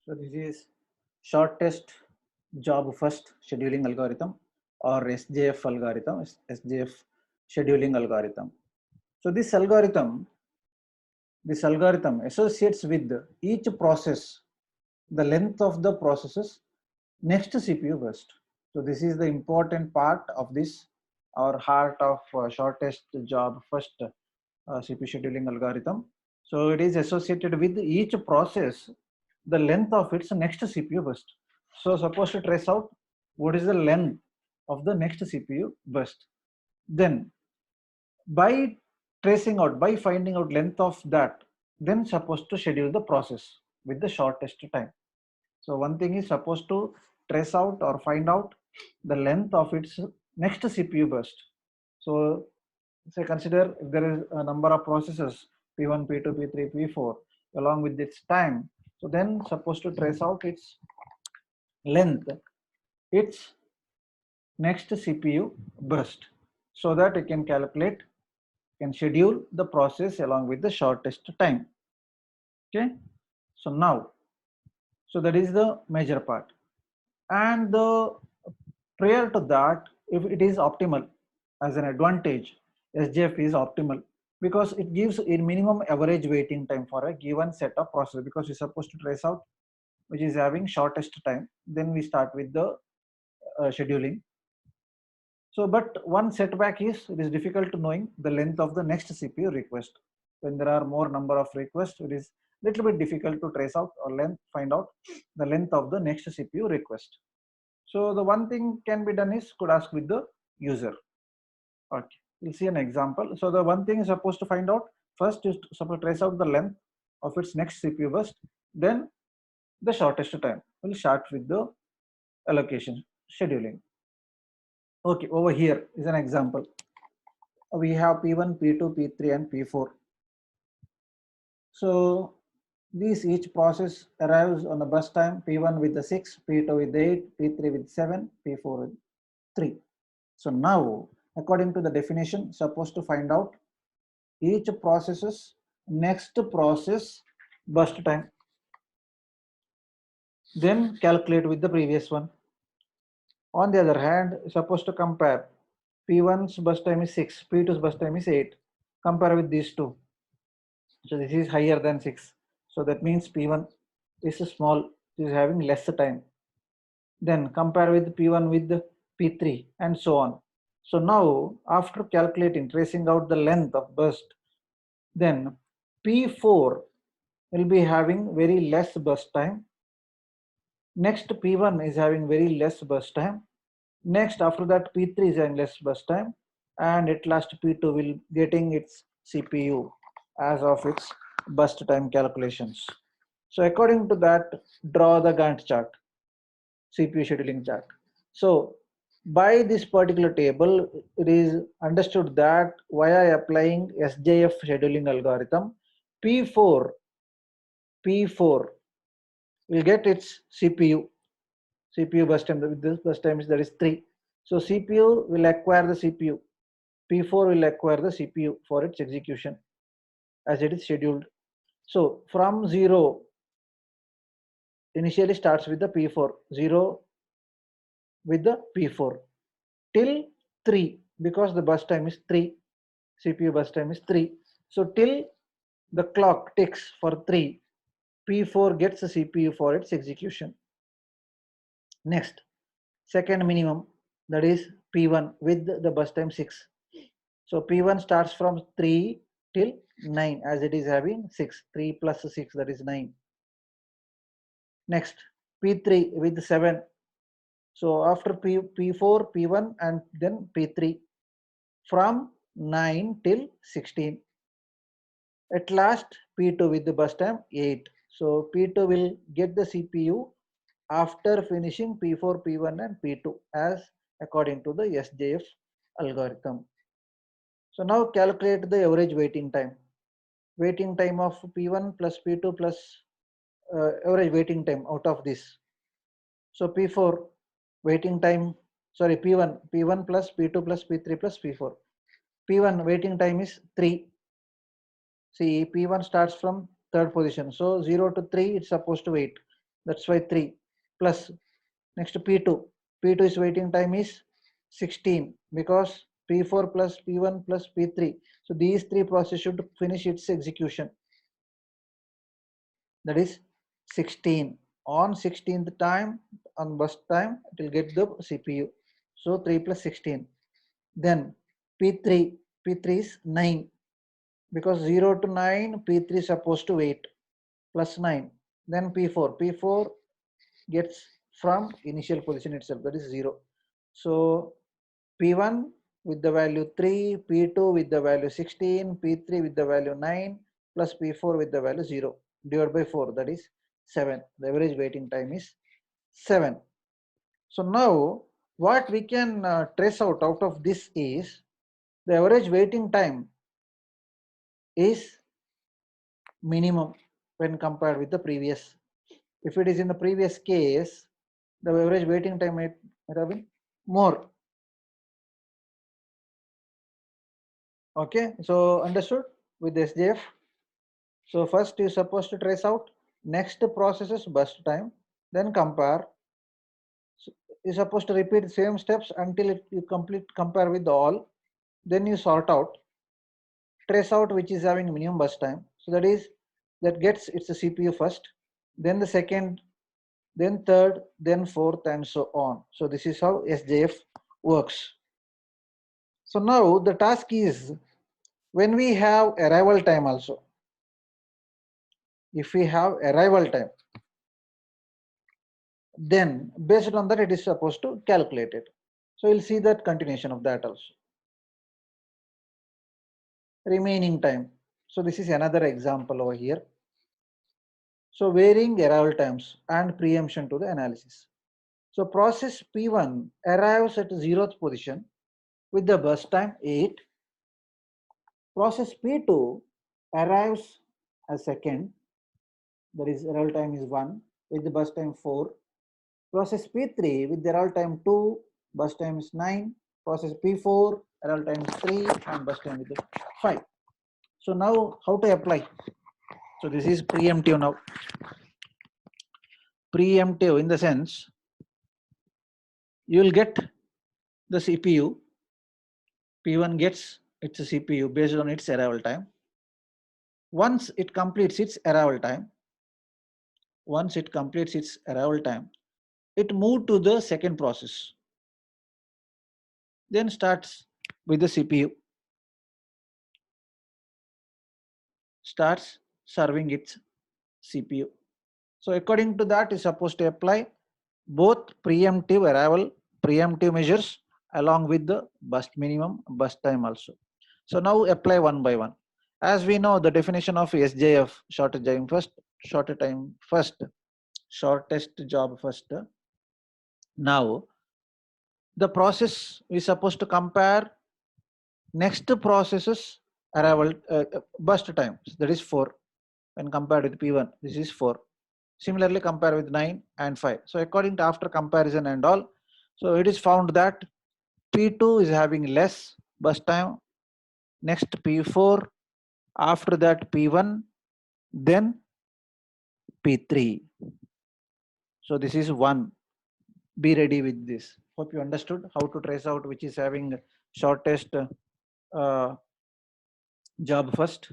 So this is shortest job first scheduling algorithm or SJF algorithm, SJF scheduling algorithm. So this algorithm associates with each process the length of the processes next CPU burst. So this is the important part of this or heart of shortest job first CPU scheduling algorithm. So it is associated with each process the length of its next CPU burst. So suppose to trace out what is the length of the next CPU burst. Then by tracing out, by finding out length of that, then supposed to schedule the process with the shortest time. So one thing is supposed to trace out or find out the length of its next CPU burst. So say consider if there is a number of processes P1, P2, P3, P4 along with its time. So then supposed to trace out its length, its next CPU burst, so that you can calculate, can schedule the process along with the shortest time. Okay, so now, so that is the major part. And the prior to that, if it is optimal as an advantage, SJF is optimal because it gives a minimum average waiting time for a given set of process, because we're supposed to trace out which is having shortest time, then we start with the scheduling. So but one setback is it is difficult to knowing the length of the next CPU request. When there are more number of requests, it is little bit difficult to trace out or find out the length of the next CPU request. So the one thing can be done is could ask with the user. Okay, we'll see an example. So the one thing is supposed to find out first is to suppose trace out the length of its next CPU burst, then the shortest time. We'll start with the allocation scheduling. Okay, over here is an example. We have P1, P2, P3, and P4. So these each process arrives on the bus time P1 with the 6, P2 with the 8, P3 with 7, P4 with 3. So now, according to the definition, supposed to find out each process's next process burst time, then calculate with the previous one. On the other hand, supposed to compare P1's burst time is 6, P2's burst time is 8. Compare with these two. So this is higher than 6. So that means P1 is small, is having less time. Then compare with P1 with P3 and so on. So now after calculating, tracing out the length of burst, then P4 will be having very less burst time. Next P1 is having very less burst time. Next after that P3 is having less burst time, and at last P2 will getting its CPU as of its burst time calculations. So according to that, draw the Gantt chart, CPU scheduling chart. So by this particular table, it is understood that via applying SJF scheduling algorithm, P4 will get its CPU burst time. With this burst time is that is 3. So CPU will acquire the CPU. P4 will acquire the CPU for its execution as it is scheduled. So from 0 initially starts with the P4, 0 with the P4 till 3, because the bus time is 3, CPU bus time is 3. So till the clock ticks for 3, P4 gets the CPU for its execution. Next, second minimum, that is P1 with the bus time 6. So P1 starts from 3 till 9 as it is having 6. 3 plus 6, that is 9. Next, P3 with 7. So after P4, P1 and then P3 from 9 till 16. At last P2 with the bus time 8. So P2 will get the CPU after finishing P4, P1 and P2 as according to the SJF algorithm. So now calculate the average waiting time. Waiting time of P1 plus P2 plus average waiting time out of this. So P4 waiting time, sorry, P1 plus P2 plus P3 plus P4. P1 waiting time is 3. See, P1 starts from third position. So 0 to 3 it's supposed to wait. That's why 3 plus next P2. P2 is waiting time is 16 because P4 plus P1 plus P3. So these three processes should finish its execution. That is 16. On 16th time, on burst time, it will get the CPU. So 3 plus 16. Then P3, P3 is 9 because 0 to 9, P3 is supposed to wait plus 9. Then P4, P4 gets from initial position itself, that is 0. So P1 with the value 3, P2 with the value 16, P3 with the value 9 plus P4 with the value 0 divided by 4, that is 7. The average waiting time is 7. So now what we can trace out of this is the average waiting time is minimum when compared with the previous. If it is in the previous case, the average waiting time might have been more. Okay, so understood with SJF. So first you're supposed to trace out next processes burst time, then compare. So you're supposed to repeat the same steps until you complete compare with all. Then you sort out, trace out which is having minimum burst time. So that gets its a CPU first, then the second, then third, then fourth, and so on. So this is how SJF works. So now the task is when we have arrival time also. If we have arrival time, then based on that it is supposed to calculate it. So we'll see that continuation of that also. Remaining time. So this is another example over here. So varying arrival times and preemption to the analysis. So process P1 arrives at 0th position with the burst time 8. Process P2 arrives as second, that is arrival time is 1 with the burst time 4. Process P3 with the arrival time 2, burst time is 9. Process P4, arrival time is 3 and burst time is 5. So now how to apply? So this is preemptive now. Preemptive in the sense you will get the CPU. P1 gets its CPU based on its arrival time. Once it completes its arrival time, it moves to the second process. Then starts with the CPU. Starts serving its CPU. So according to that is supposed to apply both preemptive measures along with the burst minimum, burst time also. So now apply one by one. As we know the definition of SJF, shortest job first. Now the process is supposed to compare next processes arrival burst times, that is 4 when compared with P1, this is 4. Similarly compare with 9 and 5. So according to after comparison and all, so it is found that P2 is having less burst time, next P4, after that P1, then P3. So this is 1. Be ready with this. Hope you understood how to trace out which is having shortest job first,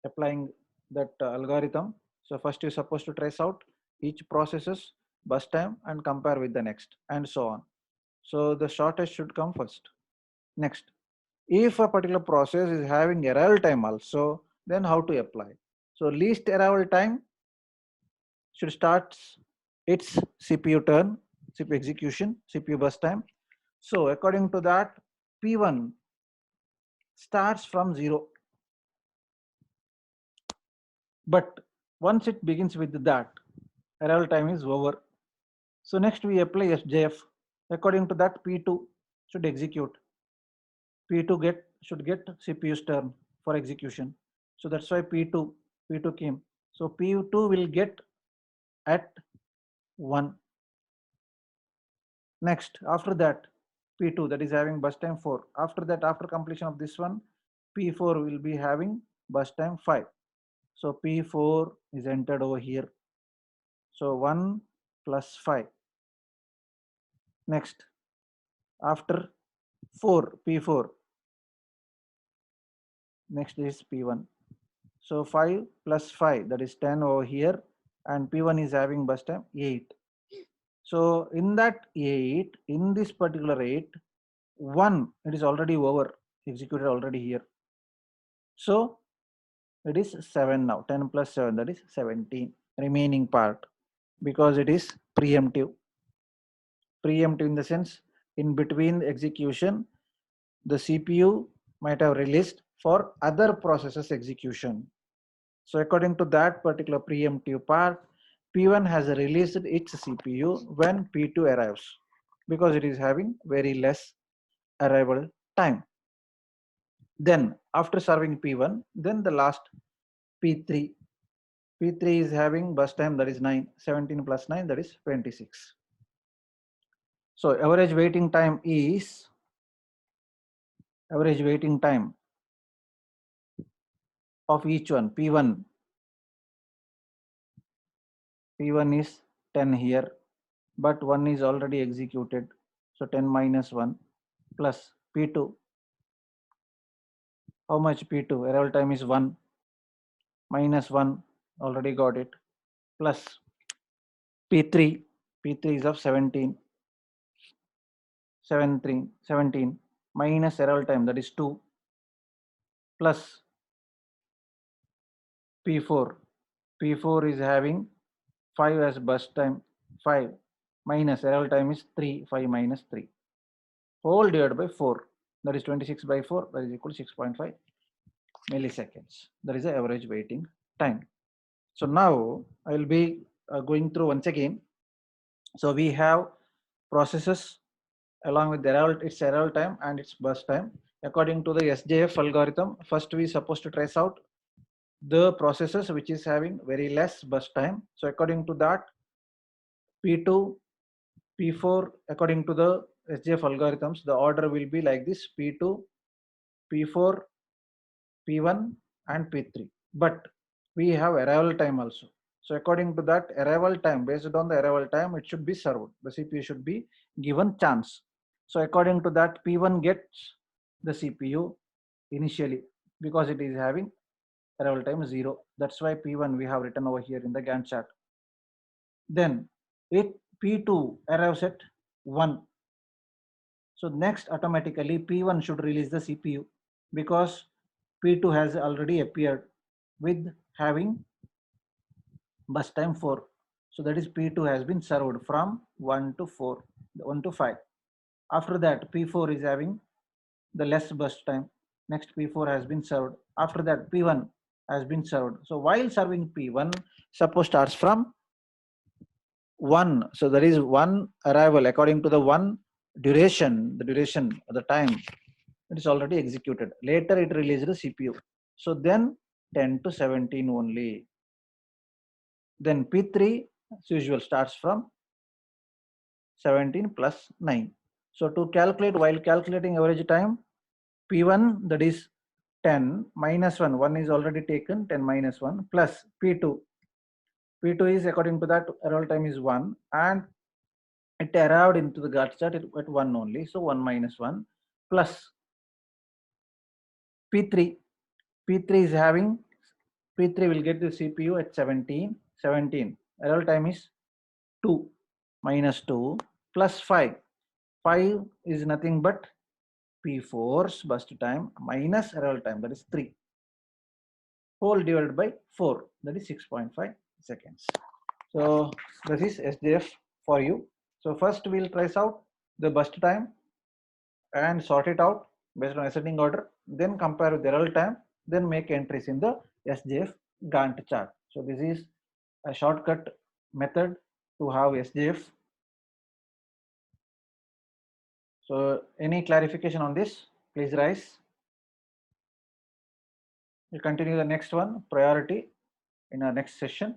applying that algorithm. So first you're supposed to trace out each processes burst time and compare with the next and so on. So the shortest should come first. Next, if a particular process is having arrival time also, then how to apply? So least arrival time should start its CPU turn, CPU execution, CPU burst time. So according to that, P1 starts from 0. But once it begins with that, arrival time is over. So next we apply SJF. According to that, P2 should execute. P2 should get CPU's turn for execution. So that's why P2 came. So P2 will get at 1. Next, after that, P2 that is having burst time 4. After that, after completion of this one, P4 will be having burst time 5. So P4 is entered over here. So 1, plus 5. Next, after 4, P4, next is P1. So 5 plus 5, that is 10 over here, and P1 is having bus time 8. So in that 8, in this particular 8, 1, it is already over, executed already here. So it is 7 now, 10 plus 7, that is 17, remaining part, because it is preemptive. Preemptive in the sense, in between the execution, the CPU might have released for other processes execution. So according to that particular preemptive part, P1 has released its CPU when P2 arrives, because it is having very less arrival time. Then after serving P1, then the last P3. P3 is having bus time, that is 9, 17 plus 9, that is 26. So average waiting time is, average waiting time of each one, P1 is 10 here, but 1 is already executed. So 10 minus 1 plus P2. How much P2? Arrival time is 1 minus 1, already got it, plus P3. P3 is of 17. 17 minus arrival time, that is 2, plus P4. P4 is having 5 as burst time, 5 minus arrival time is 3, 5 minus 3. Whole divided by 4, that is 26 by 4, that is equal to 6.5 milliseconds. That is the average waiting time. So now I will be going through once again. So we have processes along with its arrival time and its burst time. According to the SJF algorithm, first we supposed to trace out the processes which is having very less burst time. So according to that, P2, P4, according to the SJF algorithms, the order will be like this: P2, P4, P1 and P3. But we have arrival time also. So according to that arrival time, based on the arrival time, it should be served. The CPU should be given chance. So according to that, P1 gets the CPU initially because it is having arrival time 0. That's why P1 we have written over here in the Gantt chart. Then it P2 arrives at 1. So next automatically P1 should release the CPU because P2 has already appeared with having bus time 4. So that is P2 has been served from 1 to 4, 1 to 5. After that P4 is having the less burst time. Next P4 has been served. After that P1 has been served. So while serving P1, suppose starts from 1. So there is one arrival according to the one duration, the duration of the time, it is already executed. Later it released the CPU. So then 10 to 17 only. Then P3 as usual starts from 17 plus 9. So to calculate, while calculating average time, P1 that is 10 minus 1, 1 is already taken, 10 minus 1 plus P2. P2 is according to that arrival time is 1 and it arrived into the Gantt chart at 1 only. So 1 minus 1 plus P3. P3 is having, P3 will get the CPU at 17. 17. Arrival time is 2 minus 2 plus 5. 5 is nothing but P4's burst time minus arrival time, that is 3. Whole divided by 4, that is 6.5 seconds. So this is SJF for you. So first we'll trace out the burst time and sort it out based on ascending order, then compare with the arrival time, then make entries in the SJF Gantt chart. So this is a shortcut method to have SJF. So any clarification on this, please rise. We'll continue the next one, priority, in our next session.